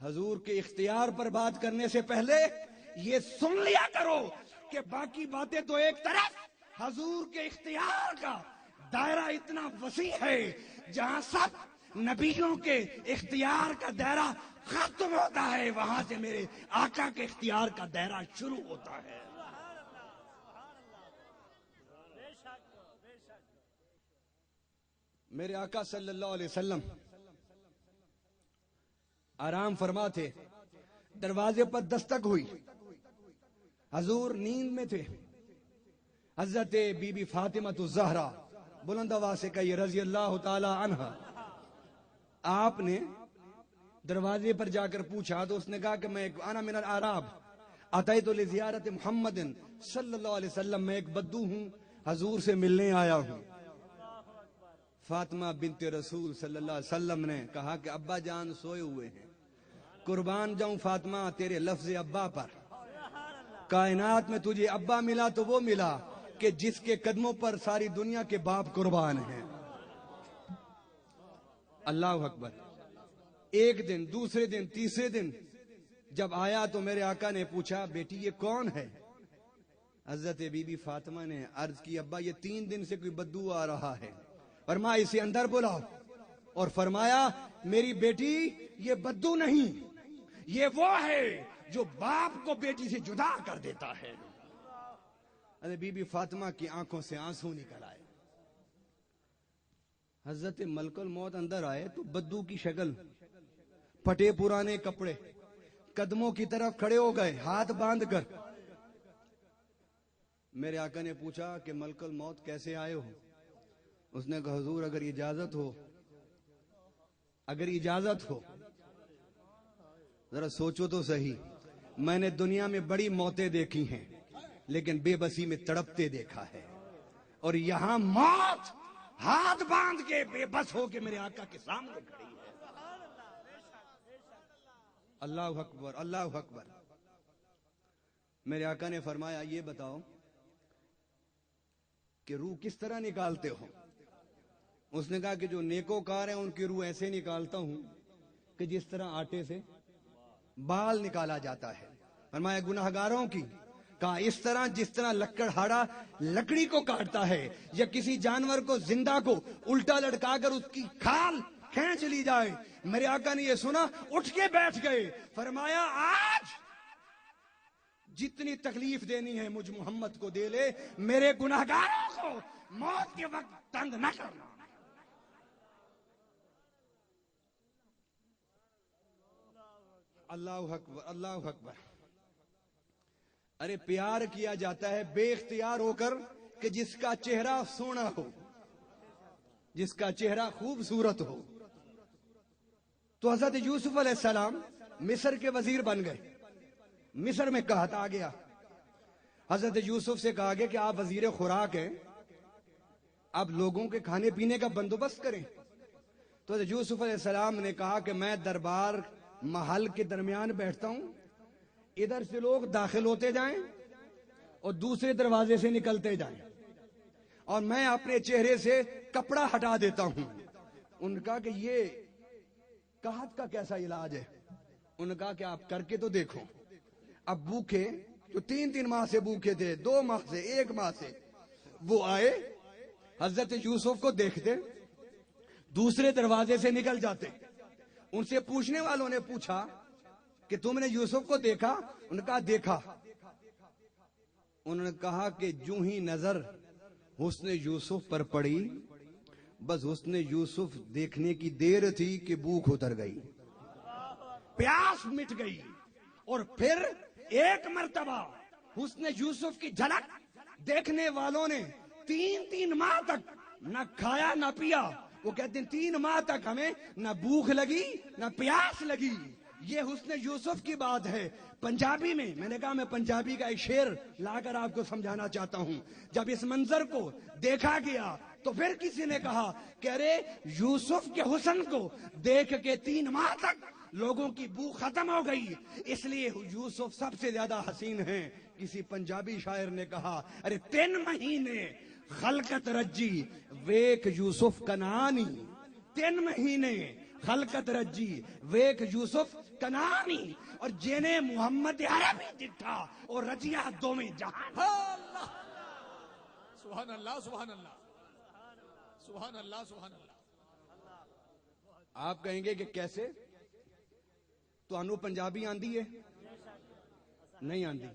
حضور کے اختیار پر بات کرنے سے پہلے یہ سن لیا کرو کہ باقی باتیں تو ایک طرف، حضور کے اختیار کا دائرہ اتنا وسیع ہے، جہاں سب نبیوں کے اختیار کا دائرہ ختم ہوتا ہے وہاں سے میرے آقا کے اختیار کا دائرہ شروع ہوتا ہے۔ میرے آقا صلی اللہ علیہ وسلم آرام فرما تھے، دروازے پر دستک ہوئی، حضور نیند میں تھے۔ حضرت بی بی فاطمہ الزہرا بلند آواز سے کہیے رضی اللہ تعالی عنہا، آپ نے دروازے پر جا کر پوچھا تو اس نے کہا کہ میں انا من الاعراب اتیت لزیارت محمد صلی اللہ علیہ وسلم، میں ایک بدو ہوں، حضور سے ملنے آیا ہوں۔ فاطمہ بنت رسول صلی اللہ علیہ وسلم نے کہا کہ ابا جان سوئے ہوئے ہیں، قربان جاؤں فاطمہ تیرے لفظ ابا پر، کائنات میں تجھے ابا ملا تو وہ ملا کہ جس کے قدموں پر ساری دنیا کے باپ قربان ہیں۔ اللہ اکبر۔ ایک دن، دوسرے دن، تیسرے دن جب آیا تو میرے آقا نے پوچھا بیٹی یہ کون ہے؟ حضرت بی بی فاطمہ نے عرض کی ابا یہ 3 دن سے کوئی بدو آ رہا ہے، فرمایا اسے اندر بلاؤ، اور فرمایا میری بیٹی یہ بدو نہیں، یہ وہ ہے جو باپ کو بیٹی سے جدا کر دیتا ہے۔ ارے بی بی فاطمہ کی آنکھوں سے آنسو نکل آئے۔ حضرت ملک الموت اندر آئے تو بدو کی شکل، پھٹے پرانے کپڑے، قدموں کی طرف کھڑے ہو گئے ہاتھ باندھ کر۔ میرے آقا نے پوچھا کہ ملک الموت کیسے آئے ہو؟ اس نے کہا حضور اگر اجازت ہو ذرا سوچو تو صحیح، میں نے دنیا میں بڑی موتیں دیکھی ہیں لیکن بے بسی میں تڑپتے دیکھا ہے، اور یہاں موت ہاتھ باندھ کے بے بس ہو کے میرے آقا کے سامنے کھڑی ہے۔ اللہ اکبر، اللہ اکبر۔ میرے آقا نے فرمایا یہ بتاؤ کہ روح کس طرح نکالتے ہو؟ اس نے کہا کہ جو نیکوکار ہیں ان کی روح ایسے نکالتا ہوں کہ جس طرح آٹے سے بال نکالا جاتا ہے۔ فرمایا گناہگاروں کی؟ کہا اس طرح جس طرح لکڑہاڑا لکڑی کو کاٹتا ہے یا کسی جانور کو زندہ کو الٹا لٹکا کر اس کی کھال کھینچ لی جائے۔ میرے آقا نے یہ سنا، اٹھ کے بیٹھ گئے، فرمایا آج جتنی تکلیف دینی ہے مجھ محمد کو دے لے، میرے گناہگاروں کو موت کے وقت تنگ نہ کرنا۔ اللہ اکبر، اللہ اکبر۔ ارے پیار کیا جاتا ہے بے اختیار ہو کر کہ جس کا چہرہ سونا ہو، جس کا چہرہ خوبصورت ہو۔ تو حضرت یوسف علیہ السلام مصر کے وزیر بن گئے، مصر میں کہا آ گیا، حضرت یوسف سے کہا گیا کہ آپ وزیر خوراک ہیں، آپ لوگوں کے کھانے پینے کا بندوبست کریں۔ تو حضرت یوسف علیہ السلام نے کہا کہ میں دربار محل کے درمیان بیٹھتا ہوں، ادھر سے لوگ داخل ہوتے جائیں اور دوسرے دروازے سے نکلتے جائیں، اور میں اپنے چہرے سے کپڑا ہٹا دیتا ہوں۔ ان کا کہ یہ قحط کا کیسا علاج ہے؟ ان نے کہا کہ آپ کر کے تو دیکھو۔ اب بھوکے جو 3 ماہ سے بھوکے تھے، 2 ماہ سے، 1 ماہ سے، وہ آئے حضرت یوسف کو دیکھتے، دوسرے دروازے سے نکل جاتے۔ ان سے پوچھنے والوں نے پوچھا کہ تم نے یوسف کو دیکھا؟ انہوں نے کہا دیکھا۔ انہوں نے کہا کہ جو ہی نظر حسن یوسف پر پڑی، بس حسن یوسف دیکھنے کی دیر تھی کہ بھوک اتر گئی، پیاس مٹ گئی، اور پھر ایک مرتبہ حسن یوسف کی جھلک دیکھنے والوں نے 3 ماہ تک نہ کھایا نہ پیا۔ وہ کہتے ہیں 3 ماہ تک ہمیں نہ بھوک لگی نہ پیاس لگی۔ یہ حسن یوسف کی بات ہے۔ پنجابی میں نے کہا میں پنجابی کا ایک شعر لا کر آپ کو سمجھانا چاہتا ہوں۔ جب اس منظر کو دیکھا گیا تو پھر کسی نے کہا کہ ارے یوسف کے حسن کو دیکھ کے 3 ماہ تک لوگوں کی بھوک ختم ہو گئی، اس لیے یوسف سب سے زیادہ حسین ہیں۔ کسی پنجابی شاعر نے کہا ارے 3 مہینے خلقت رجی ویک یوسف کنانی، 3 مہینے خلقت رجی ویک یوسف کنانی اور جینے محمد عربی دٹھا اور رجیا دو میں جہان. اللہ سبحان اللہ سبحان اللہ سبحان اللہ سبحان اللہ. آپ کہیں گے کہ کیسے؟ تو انو پنجابی آندی ہے؟ نہیں آندی.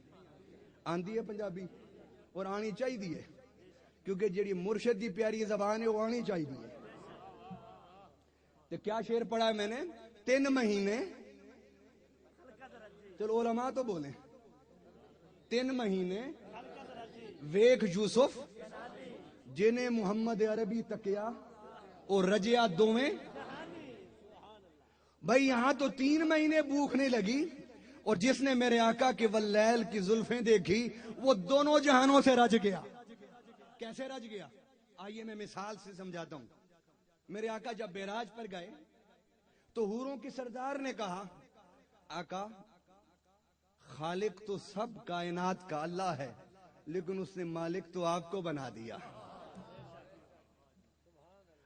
آندی ہے پنجابی اور آنی چاہیے کیونکہ جیڑی مرشد دی پیاری زبان ہے وہ آنی چاہیے. تو کیا شعر پڑھا ہے میں نے؟ 3 مہینے، چلو علماء تو بولیں، 3 مہینے ویک یوسف جنہیں محمد عربی تکیا اور رجیا دوویں. بھائی یہاں تو 3 مہینے بھوکنے لگی اور جس نے میرے آقا کے واللیل کی زلفیں دیکھی وہ دونوں جہانوں سے رج گیا. کیسے رج گیا؟ آئیے میں مثال سے سمجھاتا ہوں. میرے آقا جب معراج پر گئے تو حوروں کی سردار نے کہا آقا خالق تو سب کائنات کا اللہ ہے لیکن اس نے مالک تو آپ کو بنا دیا.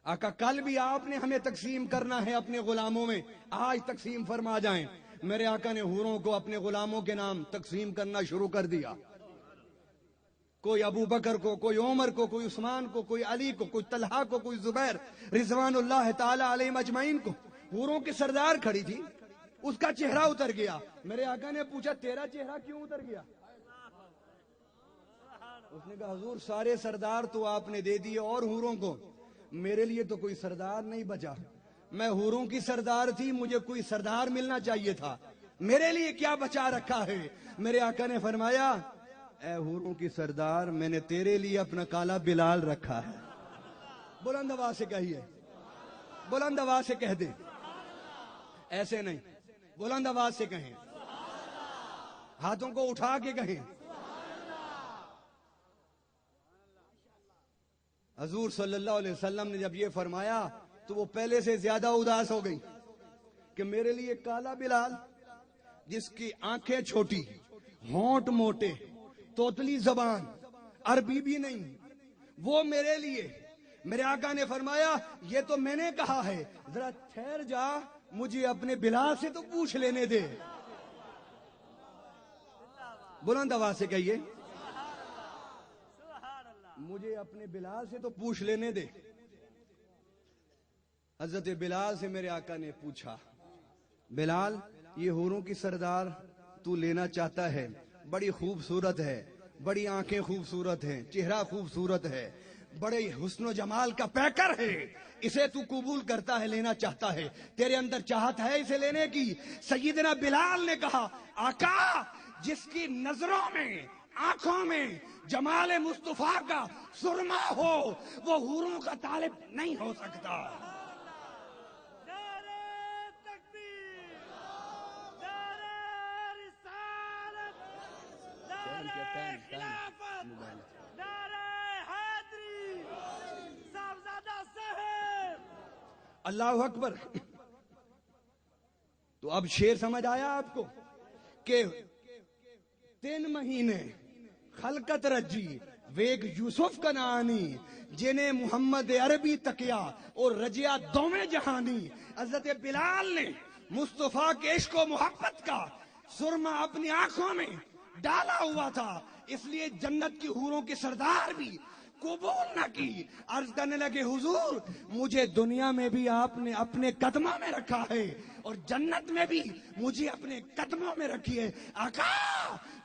آقا کل بھی آپ نے ہمیں تقسیم کرنا ہے اپنے غلاموں میں، آج تقسیم فرما جائیں. میرے آقا نے حوروں کو اپنے غلاموں کے نام تقسیم کرنا شروع کر دیا. کوئی ابو بکر کو، کوئی عمر کو، کوئی عثمان کو، کوئی علی کو، کوئی طلحہ کو، کوئی زبیر رضوان اللہ تعالی علیہم اجمعین کو. حوروں کی سردار کھڑی تھی، اس کا چہرہ اتر گیا. میرے آقا نے پوچھا تیرا چہرہ کیوں اتر گیا؟ اس نے کہا حضور سارے سردار تو آپ نے دے دیے اور حوروں کو، میرے لیے تو کوئی سردار نہیں بچا. میں حوروں کی سردار تھی، مجھے کوئی سردار ملنا چاہیے تھا، میرے لیے کیا بچا رکھا ہے؟ میرے آقا نے فرمایا اے حوروں کی سردار میں نے تیرے لیے اپنا کالا بلال رکھا ہے. بلند آواز سے کہیے، بلند آواز سے کہہ دیں، ایسے نہیں، بلند آواز سے کہیں، ہاتھوں کو اٹھا کے کہیں. حضور صلی اللہ علیہ وسلم نے جب یہ فرمایا تو وہ پہلے سے زیادہ اداس ہو گئی کہ میرے لیے کالا بلال جس کی آنکھیں چھوٹی، ہونٹ موٹے، توتلی زبان، عربی بھی نہیں، وہ میرے لیے. میرے آقا نے فرمایا یہ تو میں نے کہا ہے، ذرا ٹھہر جا، مجھے اپنے بلال سے تو پوچھ لینے دے. بلند آواز سے کہیے، مجھے اپنے بلال سے تو پوچھ لینے دے. حضرت بلال سے میرے آقا نے پوچھا بلال یہ حوروں کی سردار تو لینا چاہتا ہے، بڑی خوبصورت ہے، بڑی آنکھیں خوبصورت ہیں، چہرہ خوبصورت ہے، بڑے حسن و جمال کا پیکر ہے، اسے تو قبول کرتا ہے، لینا چاہتا ہے، تیرے اندر چاہت ہے اسے لینے کی؟ سیدنا بلال نے کہا آقا جس کی نظروں میں، آنکھوں میں جمال مصطفیٰ کا سرما ہو وہ حوروں کا طالب نہیں ہو سکتا. اللہ اکبر. تو اب شعر سمجھ آیا آپ کو کہ 3 مہینے خلقت رجی ویگ یوسف کنعانی جنہیں محمد عربی تکیا اور رجیا دومیں جہانی. حضرت بلال نے مصطفیٰ کے عشق و محبت کا سرما اپنی آنکھوں میں ڈالا ہوا تھا، اس لیے جنت کی حوروں کی سردار بھی قبول نہ کی. عرض کرنے لگے حضور مجھے دنیا میں بھی آپ نے اپنے قدموں میں رکھا ہے اور جنت میں بھی مجھے اپنے قدموں میں رکھیے. آقا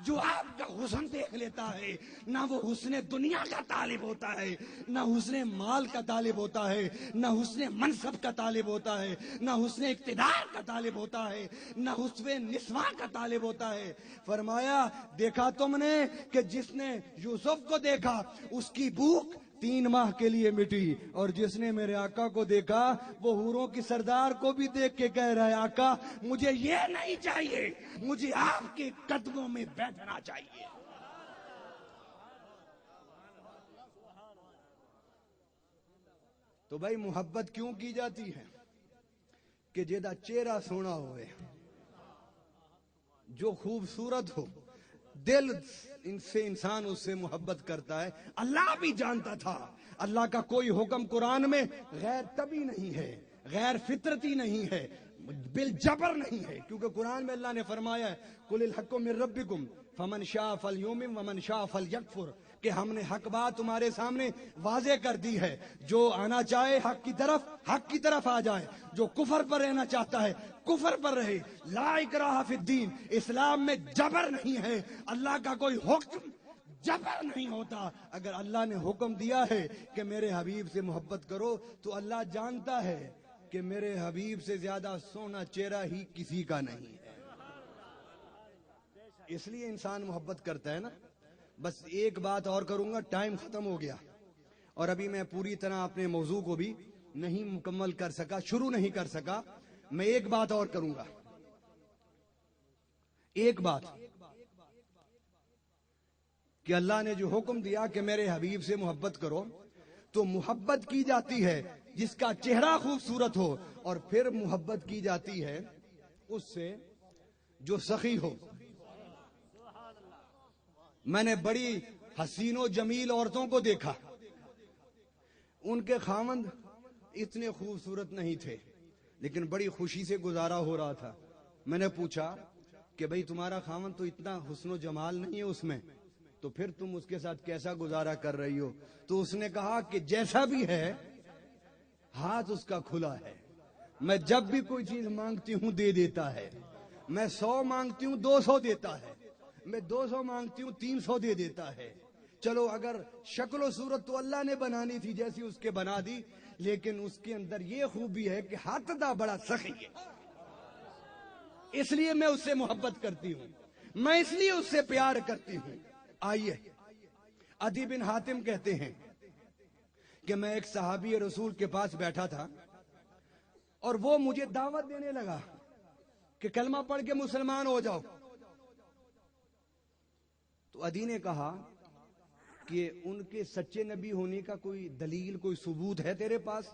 جو آپ کا حسن دیکھ لیتا ہے نہ وہ حسن دنیا کا طالب ہوتا ہے، نہ حسن مال کا طالب ہوتا ہے، نہ حسن منصب کا طالب ہوتا ہے، نہ حسن اقتدار کا طالب ہوتا ہے، نہ حسن نسواں کا طالب ہوتا ہے. فرمایا دیکھا تم نے کہ جس نے یوسف کو دیکھا اس کی بھوک 3 ماہ کے لیے مٹی، اور جس نے میرے آقا کو دیکھا وہ حوروں کی سردار کو بھی دیکھ کے کہہ رہا ہے آقا مجھے یہ نہیں چاہیے، مجھے آپ کے قدموں میں بیٹھنا چاہیے. تو بھائی محبت کیوں کی جاتی ہے؟ کہ جیدہ چہرہ سونا ہوئے، جو خوبصورت ہو، دل ان سے انسان اس سے محبت کرتا ہے. اللہ بھی جانتا تھا اللہ کا کوئی حکم قرآن میں غیر طبی نہیں ہے، غیر فطرتی نہیں ہے، بالجبر نہیں ہے، کیونکہ قرآن میں اللہ نے فرمایا ہے قُلِ الْحَقُّ مِن رَبِّكُمْ فَمَنْ شَاءَ فَلْيُؤْمِنْ وَمَنْ شَاءَ فَلْيَكْفُرْ، کہ ہم نے حق بات تمہارے سامنے واضح کر دی ہے، جو آنا چاہے حق کی طرف آ جائے، جو کفر پر رہنا چاہتا ہے کفر پر رہے۔ لا اکراہ فی الدین، اسلام میں جبر نہیں ہے، اللہ کا کوئی حکم جبر نہیں ہوتا۔ اگر اللہ نے حکم دیا ہے کہ میرے حبیب سے محبت کرو تو اللہ جانتا ہے کہ میرے حبیب سے زیادہ سونا چہرہ ہی کسی کا نہیں ہے، اس لیے انسان محبت کرتا ہے نا۔ بس ایک بات اور کروں گا، ٹائم ختم ہو گیا، اور ابھی میں پوری طرح اپنے موضوع کو بھی نہیں مکمل کر سکا، شروع نہیں کر سکا۔ میں ایک بات اور کروں گا، ایک بات کہ اللہ نے جو حکم دیا کہ میرے حبیب سے محبت کرو، تو محبت کی جاتی ہے جس کا چہرہ خوبصورت ہو، اور پھر محبت کی جاتی ہے اس سے جو سخی ہو۔ میں نے بڑی حسین و جمیل عورتوں کو دیکھا، ان کے خاوند اتنے خوبصورت نہیں تھے، لیکن بڑی خوشی سے گزارا ہو رہا تھا۔ میں نے پوچھا کہ بھئی تمہارا خاوند تو اتنا حسن و جمال نہیں ہے اس میں، تو پھر تم اس کے ساتھ کیسا گزارا کر رہی ہو؟ تو اس نے کہا کہ جیسا بھی ہے ہاتھ اس کا کھلا ہے، میں جب بھی کوئی چیز مانگتی ہوں دے دیتا ہے، میں 100 مانگتی ہوں 200 دیتا ہے، میں 200 مانگتی ہوں 300 دے دیتا ہے۔ چلو اگر شکل و صورت تو اللہ نے بنانی تھی جیسی اس کے بنا دی، لیکن اس کے اندر یہ خوبی ہے کہ ہاتھ دا بڑا سخی ہے، اس لیے میں اس سے محبت کرتی ہوں، میں اس لیے اس سے پیار کرتی ہوں۔ آئیے، عدی بن حاتم کہتے ہیں کہ میں ایک صحابی رسول کے پاس بیٹھا تھا، اور وہ مجھے دعوت دینے لگا کہ کلمہ پڑھ کے مسلمان ہو جاؤ۔ تو عدی نے کہا کہ ان کے سچے نبی ہونے کا کوئی دلیل، کوئی ثبوت ہے تیرے پاس؟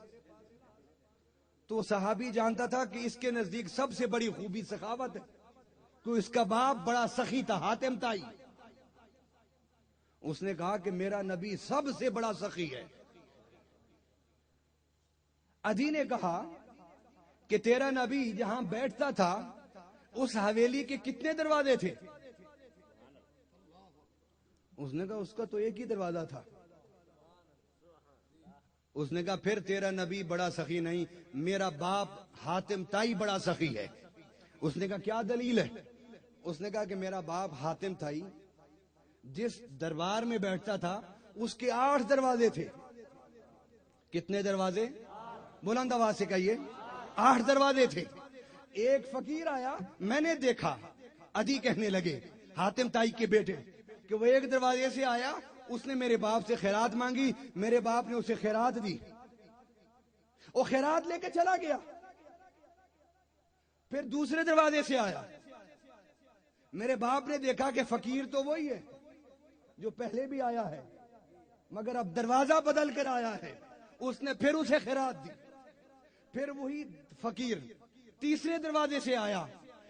تو صحابی جانتا تھا کہ اس کے نزدیک سب سے بڑی خوبی سخاوت ہے، تو اس کا باپ بڑا سخی تھا، حاتم تائی۔ اس نے کہا کہ میرا نبی سب سے بڑا سخی ہے۔ عدی نے کہا کہ تیرا نبی جہاں بیٹھتا تھا اس حویلی کے کتنے دروازے تھے؟ اس نے کہا اس کا تو ایک ہی دروازہ تھا۔ اس نے کہا پھر تیرا نبی بڑا سخی نہیں، میرا باپ حاتم تائی بڑا سخی ہے۔ اس نے کہا کیا دلیل ہے؟ اس نے کہا کہ میرا باپ حاتم تائی جس دربار میں بیٹھتا تھا اس کے 8 دروازے تھے۔ کتنے دروازے؟ بلند آواز سے کہیے، 8 دروازے تھے۔ ایک فقیر آیا، میں نے دیکھا، عدی کہنے لگے حاتم تائی کے بیٹے، کہ وہ ایک دروازے سے آیا، اس نے میرے باپ سے خیرات مانگی، میرے باپ نے اسے خیرات دی، وہ خیرات لے کے چلا گیا۔ پھر دوسرے دروازے سے آیا، میرے باپ نے دیکھا کہ فقیر تو وہی ہے جو پہلے بھی آیا ہے، مگر اب دروازہ بدل کر آیا ہے۔ اس نے پھر اسے خیرات دی، پھر وہی فقیر تیسرے دروازے سے آیا،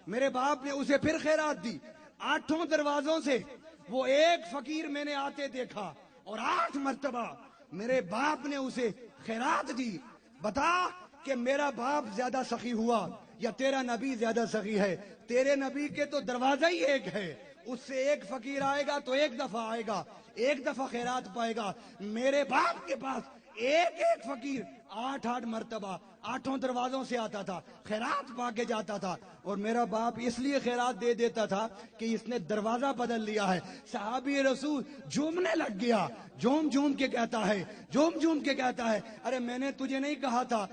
میرے باپ نے اسے پھر خیرات دی۔ 8 دروازوں سے وہ ایک فقیر میں نے آتے دیکھا، اور 8 مرتبہ میرے باپ نے اسے خیرات دی۔ بتا کہ میرا باپ زیادہ سخی ہوا یا تیرا نبی زیادہ سخی ہے؟ تیرے نبی کے تو دروازہ ہی ایک ہے، اس سے ایک فقیر آئے گا تو ایک دفعہ آئے گا، ایک دفعہ خیرات پائے گا۔ میرے باپ کے پاس ایک ایک فقیر 8 مرتبہ 8 دروازوں سے آتا تھا، خیرات پا کے جاتا تھا، اور میرا باپ اس لیے خیرات دے دیتا تھا کہ اس نے دروازہ بدل لیا ہے۔ صحابی رسول جھومنے لگ گیا، جھوم جھوم کے کہتا ہے، ارے میں نے تجھے نہیں کہا تھا